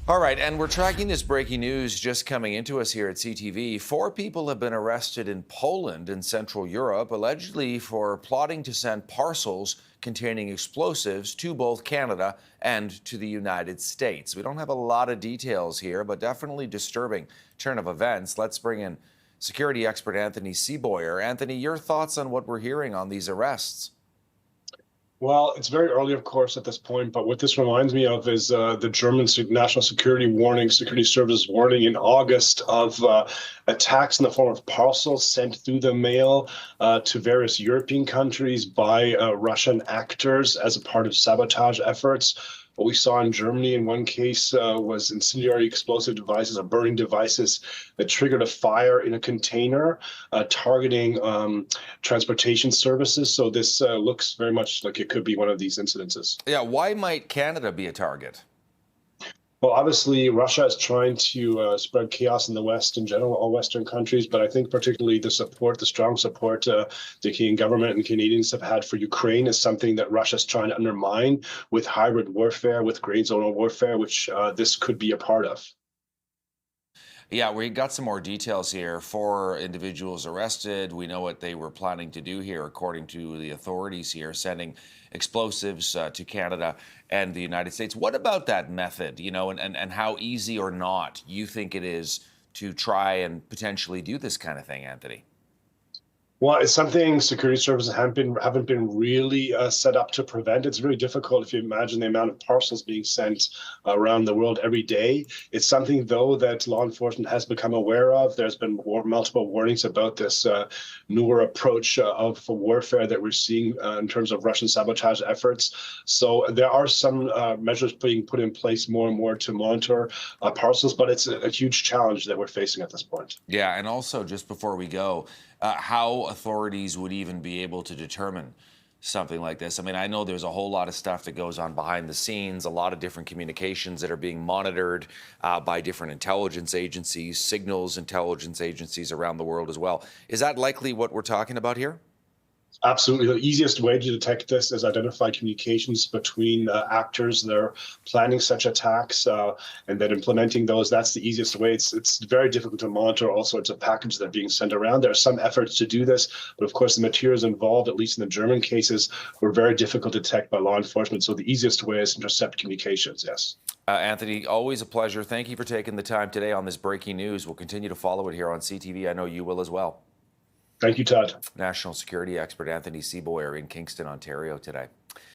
All right, and we're tracking this breaking news just coming into us here at CTV. Four people have been arrested in Poland in Central Europe, allegedly for plotting to send parcels containing explosives to both Canada and to the United States. We don't have a lot of details here, but definitely disturbing turn of events. Let's bring in security expert Anthony Seaboyer. Anthony, your thoughts on what we're hearing on these arrests? Well, it's very early, of course, at this point, but what this reminds me of is the German national security warning, security service warning in August of attacks in the form of parcels sent through the mail to various European countries by Russian actors as a part of sabotage efforts. What we saw in Germany in one case was incendiary explosive devices or burning devices that triggered a fire in a container targeting transportation services. So this looks very much like it could be one of these incidences. Yeah, why might Canada be a target? Well, obviously, Russia is trying to spread chaos in the West in general, all Western countries, but I think particularly the strong support the Canadian government and Canadians have had for Ukraine is something that Russia is trying to undermine with hybrid warfare, with gray zone warfare, which this could be a part of. Yeah, we got some more details here. Four individuals arrested. We know what they were planning to do here, according to the authorities here, sending explosives to Canada and the United States. What about that method, and how easy or not you think it is to try and potentially do this kind of thing, Anthony? Well, it's something security services haven't been really set up to prevent. It's really difficult if you imagine the amount of parcels being sent around the world every day. It's something, though, that law enforcement has become aware of. There's been multiple warnings about this newer approach of warfare that we're seeing in terms of Russian sabotage efforts. So there are some measures being put in place more and more to monitor parcels, but it's a huge challenge that we're facing at this point. Yeah, and also just before we go, how authorities would even be able to determine something like this. I mean, I know there's a whole lot of stuff that goes on behind the scenes, a lot of different communications that are being monitored by different intelligence agencies, signals intelligence agencies around the world as well. Is that likely what we're talking about here? Absolutely. The easiest way to detect this is identify communications between actors that are planning such attacks and then implementing those. That's the easiest way. It's very difficult to monitor all sorts of packages that are being sent around. There are some efforts to do this, but of course, the materials involved, at least in the German cases, were very difficult to detect by law enforcement. So the easiest way is to intercept communications, yes. Anthony, always a pleasure. Thank you for taking the time today on this breaking news. We'll continue to follow it here on CTV. I know you will as well. Thank you, Todd. National security expert Anthony Seaboyer in Kingston, Ontario today.